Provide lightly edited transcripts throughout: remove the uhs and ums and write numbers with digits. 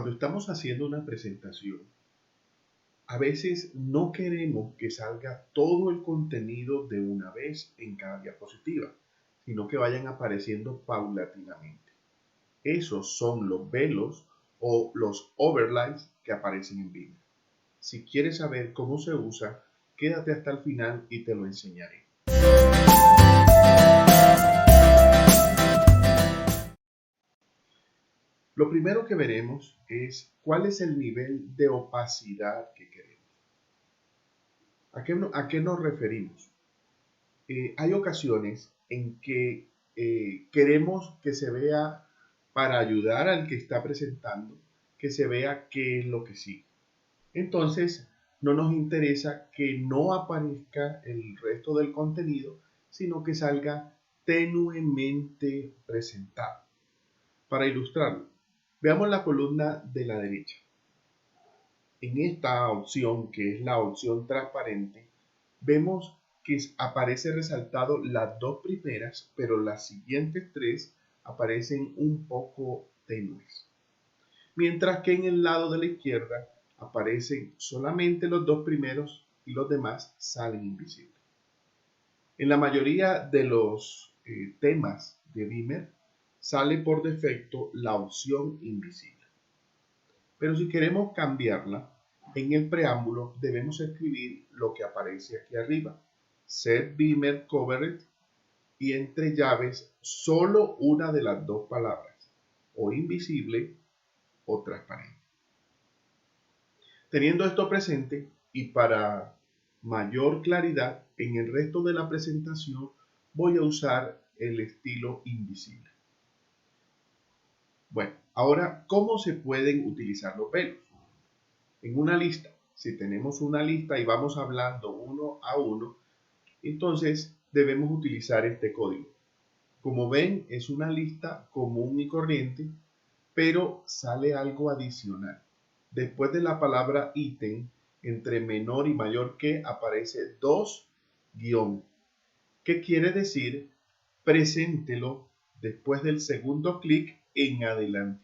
Cuando estamos haciendo una presentación, a veces no queremos que salga todo el contenido de una vez en cada diapositiva, sino que vayan apareciendo paulatinamente. Esos son los velos o los overlays que aparecen en Beamer. Si quieres saber cómo se usa, quédate hasta el final y te lo enseñaré. Lo primero que veremos es cuál es el nivel de opacidad que queremos. ¿A qué nos referimos? Hay ocasiones en que queremos que se vea, para ayudar al que está presentando, que se vea qué es lo que sigue. Entonces, no nos interesa que no aparezca el resto del contenido, sino que salga tenuemente presentado. Para ilustrarlo, veamos la columna de la derecha. En esta opción, que es la opción transparente, vemos que aparece resaltado las dos primeras, pero las siguientes tres aparecen un poco tenues. Mientras que en el lado de la izquierda aparecen solamente los dos primeros y los demás salen invisibles. En la mayoría de los temas de Beamer sale por defecto la opción invisible. Pero si queremos cambiarla, en el preámbulo debemos escribir lo que aparece aquí arriba: Set Beamer Covered, y entre llaves solo una de las dos palabras, o invisible o transparente. Teniendo esto presente y para mayor claridad, en el resto de la presentación voy a usar el estilo invisible. Bueno, ahora, ¿cómo se pueden utilizar los velos? En una lista, si tenemos una lista y vamos hablando uno a uno, entonces debemos utilizar este código. Como ven, es una lista común y corriente, pero sale algo adicional. Después de la palabra ítem, entre menor y mayor que, aparece 2 guión. ¿Qué quiere decir? Preséntelo después del segundo clic en adelante.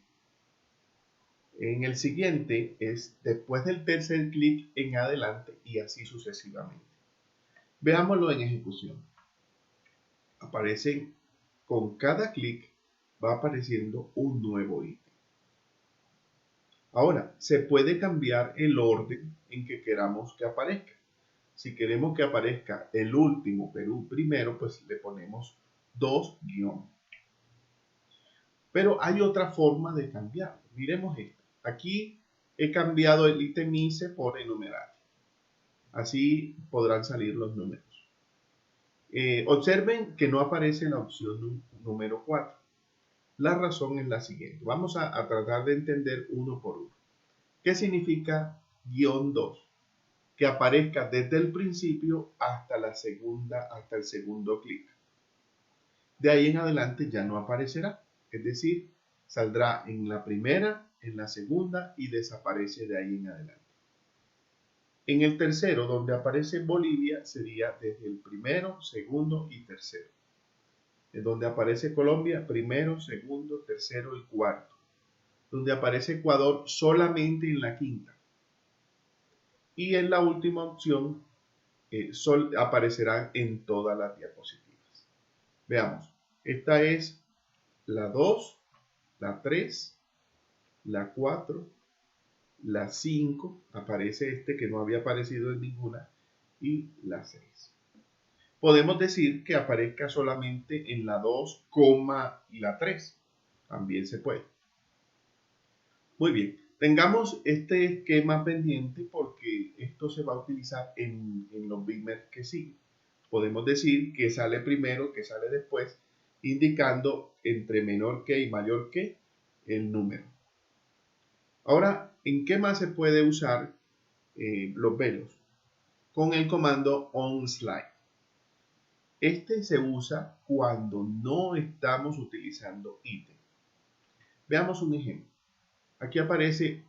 En el siguiente es después del tercer clic en adelante y así sucesivamente. Veámoslo en ejecución. Aparecen, con cada clic va apareciendo un nuevo ítem. Ahora, se puede cambiar el orden en que queramos que aparezca. Si queremos que aparezca el último pero primero, pues le ponemos 2 guión. Pero hay otra forma de cambiarlo. Miremos esto. Aquí he cambiado el ítem ICE por enumerable. Así podrán salir los números. Observen que no aparece la opción número 4. La razón es la siguiente. Vamos a tratar de entender uno por uno. ¿Qué significa guión 2? Que aparezca desde el principio hasta el segundo clic. De ahí en adelante ya no aparecerá. Es decir, saldrá en la primera, en la segunda y desaparece de ahí en adelante. En el tercero, donde aparece Bolivia, sería desde el primero, segundo y tercero. En donde aparece Colombia, primero, segundo, tercero y cuarto. Donde aparece Ecuador, solamente en la quinta. Y en la última opción, aparecerán en todas las diapositivas. Veamos, esta es la 2, la 3, la 4, la 5, aparece este que no había aparecido en ninguna, y la 6. Podemos decir que aparezca solamente en la 2, y la 3. También se puede. Muy bien, tengamos este esquema pendiente porque esto se va a utilizar en los Beamer que siguen. Podemos decir que sale primero, que sale después, indicando entre menor que y mayor que el número. Ahora, ¿en qué más se puede usar los velos? Con el comando onSlide. Este se usa cuando no estamos utilizando ítem. Veamos un ejemplo. Aquí aparece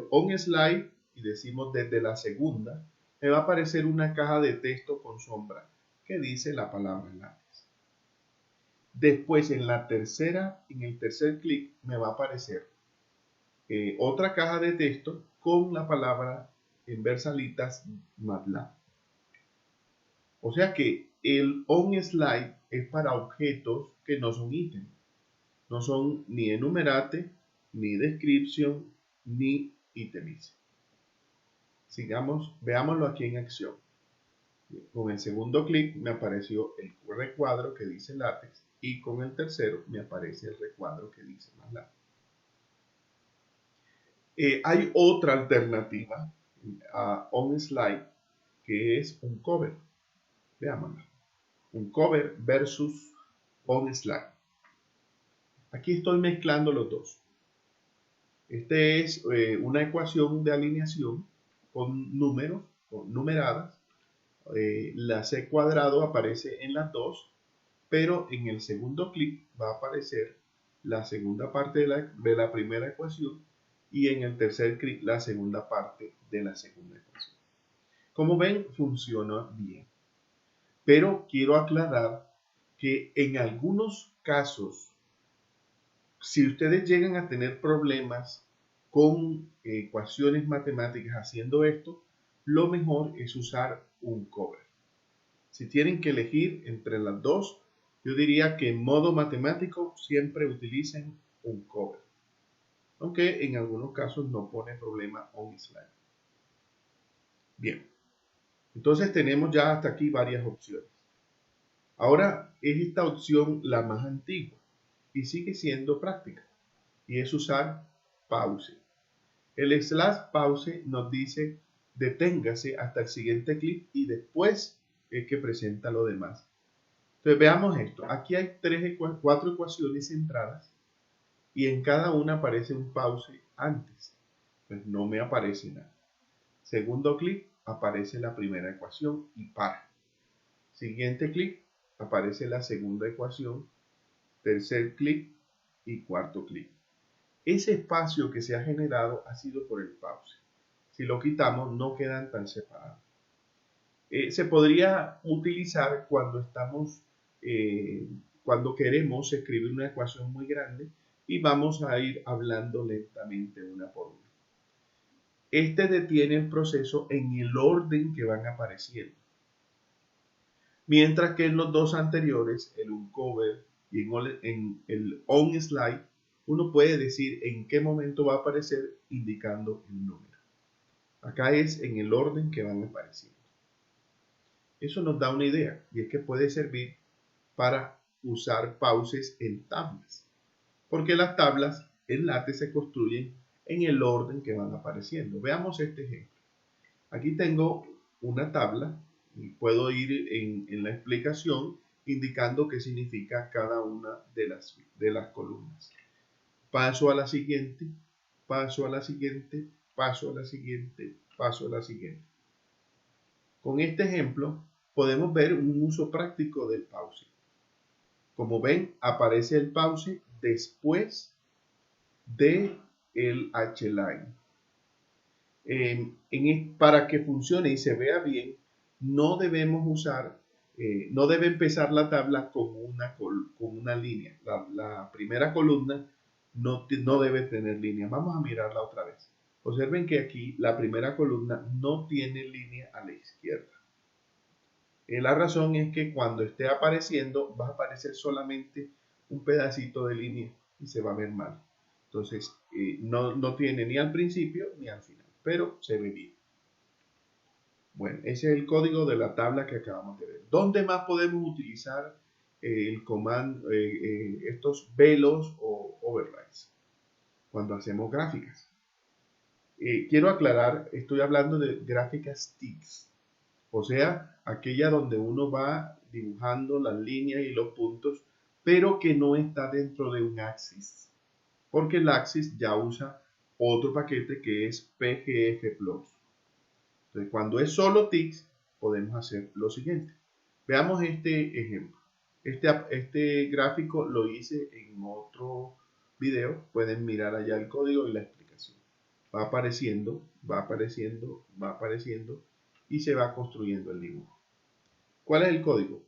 onSlide y decimos desde la segunda, me va a aparecer una caja de texto con sombra que dice la palabra lápiz. Después en el tercer clic me va a aparecer otra caja de texto con la palabra en versalitas MATLAB. O sea que el onSlide es para objetos que no son ítems. No son ni enumerate, ni description, ni itemize. Sigamos, veámoslo aquí en acción. Con el segundo clic me apareció el recuadro que dice látex y con el tercero me aparece el recuadro que dice MATLAB. Hay otra alternativa a onSlide que es un cover. Veámosla. Un cover versus onSlide. Aquí estoy mezclando los dos. Este es una ecuación de alineación con números, con numeradas. La C cuadrado aparece en las dos, pero en el segundo clic va a aparecer la segunda parte de la primera ecuación y en el tercer clic la segunda parte de la segunda ecuación. Como ven, funciona bien. Pero quiero aclarar que en algunos casos, si ustedes llegan a tener problemas con ecuaciones matemáticas haciendo esto, lo mejor es usar un cover. Si tienen que elegir entre las dos, yo diría que en modo matemático siempre utilicen un cover. Aunque en algunos casos no pone problema onSlide. Bien, entonces tenemos ya hasta aquí varias opciones. Ahora es esta opción la más antigua y sigue siendo práctica, y es usar pause. El slash pause nos dice deténgase hasta el siguiente clic y después es que presenta lo demás. Entonces veamos esto. Aquí hay 4 ecuaciones centradas y en cada una aparece un pause antes. Pues no me aparece nada. Segundo clic, aparece la primera ecuación y para. Siguiente clic, aparece la segunda ecuación. Tercer clic y cuarto clic. Ese espacio que se ha generado ha sido por el pause. Si lo quitamos, no quedan tan separados. Se podría utilizar cuando queremos escribir una ecuación muy grande y vamos a ir hablando lentamente una por una. Este detiene el proceso en el orden que van apareciendo. Mientras que en los dos anteriores, el uncover y en el onSlide, uno puede decir en qué momento va a aparecer indicando el número. Acá es en el orden que van apareciendo. Eso nos da una idea y es que puede servir para usar pauses en tablas, porque las tablas en LaTeX se construyen en el orden que van apareciendo. Veamos este ejemplo. Aquí tengo una tabla y puedo ir en la explicación indicando qué significa cada una de las columnas. Paso a la siguiente, paso a la siguiente, paso a la siguiente, paso a la siguiente. Con este ejemplo podemos ver un uso práctico del pause. Como ven, aparece el pause después de el H-line. Para que funcione y se vea bien, no debemos usar, no debe empezar la tabla con una línea. La primera columna no debe tener línea. Vamos a mirarla otra vez. Observen que aquí la primera columna no tiene línea a la izquierda. La razón es que cuando esté apareciendo va a aparecer solamente un pedacito de línea y se va a ver mal. Entonces no tiene ni al principio ni al final, pero se ve bien. Bueno, ese es el código de la tabla que acabamos de ver. ¿Dónde más podemos utilizar el comando, estos velos o overrides? Cuando hacemos gráficas. Quiero aclarar, estoy hablando de gráficas TICS. O sea, aquella donde uno va dibujando las líneas y los puntos, pero que no está dentro de un axis. Porque el axis ya usa otro paquete que es PGFplot. Entonces, cuando es solo TICS, podemos hacer lo siguiente. Veamos este ejemplo. Este gráfico lo hice en otro video. Pueden mirar allá el código y la explicación. Va apareciendo, va apareciendo, va apareciendo y se va construyendo el dibujo. ¿Cuál es el código?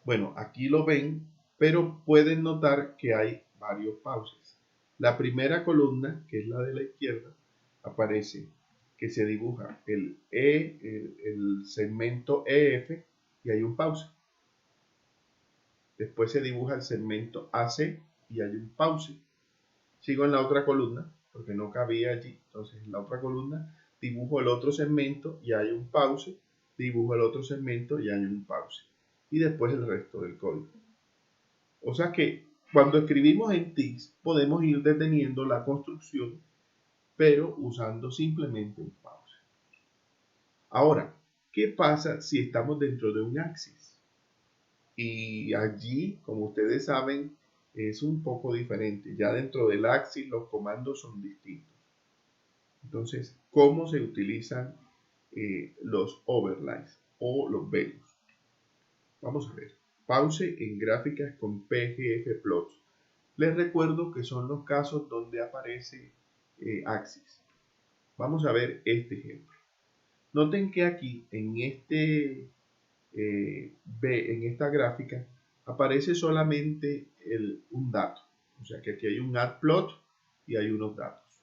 Bueno, aquí lo ven, pero pueden notar que hay varios pauses. La primera columna, que es la de la izquierda, aparece que se dibuja el segmento EF y hay un pause. Después se dibuja el segmento AC y hay un pause. Sigo en la otra columna, porque no cabía allí. Entonces en la otra columna dibujo el otro segmento y hay un pause. Dibujo el otro segmento y hay un pause. Y después el resto del código. O sea que cuando escribimos en TIX podemos ir deteniendo la construcción, pero usando simplemente un pause. Ahora, ¿qué pasa si estamos dentro de un axis? Y allí, como ustedes saben, es un poco diferente. Ya dentro del axis los comandos son distintos. Entonces, ¿cómo se utilizan los overlays o los velos? Vamos a ver. Pause en gráficas con pgfplots. Les recuerdo que son los casos donde aparece axis. Vamos a ver este ejemplo. Noten que aquí en en esta gráfica aparece solamente un dato. O sea que aquí hay un add plot y hay unos datos.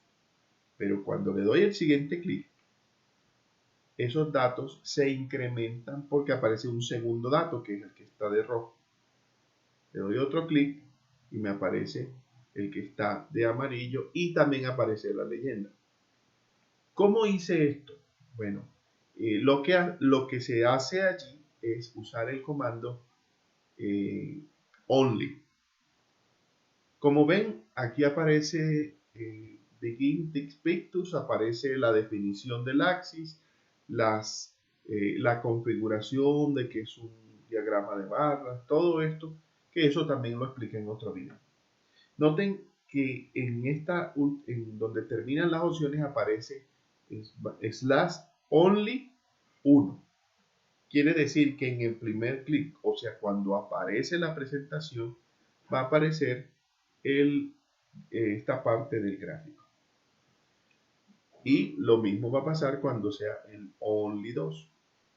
Pero cuando le doy el siguiente clic, esos datos se incrementan porque aparece un segundo dato, que es el que está de rojo. Le doy otro clic y me aparece el que está de amarillo y también aparece la leyenda. ¿Cómo hice esto? Bueno, lo que se hace allí es usar el comando only. Como ven, aquí aparece begin Tix Pictus, aparece la definición del axis, la configuración de que es un diagrama de barras, todo esto, que eso también lo expliqué en otro video. Noten que en donde terminan las opciones aparece slash only 1. Quiere decir que en el primer clic, o sea, cuando aparece la presentación, va a aparecer esta parte del gráfico. Y lo mismo va a pasar cuando sea el only 2.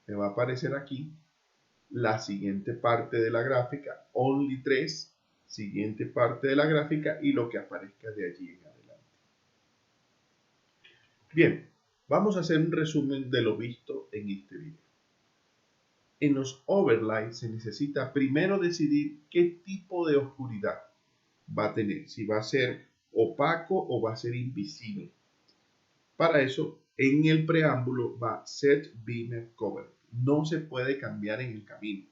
Me va a aparecer aquí la siguiente parte de la gráfica, only 3, siguiente parte de la gráfica y lo que aparezca de allí en adelante. Bien, vamos a hacer un resumen de lo visto en este video. En los overlays se necesita primero decidir qué tipo de oscuridad va a tener, si va a ser opaco o va a ser invisible. Para eso, en el preámbulo va Set Beamer Cover. No se puede cambiar en el camino.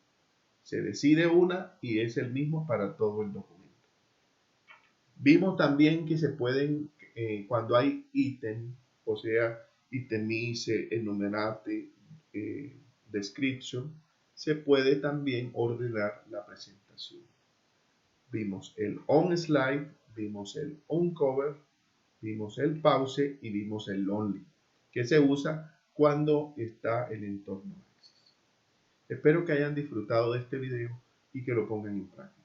Se decide una y es el mismo para todo el documento. Vimos también que se pueden, cuando hay ítem, o sea, itemize, enumerate, description, se puede también ordenar la presentación. Vimos el on slide, vimos el on cover, vimos el pause y vimos el only, que se usa cuando está el entorno Axis. Espero que hayan disfrutado de este video y que lo pongan en práctica.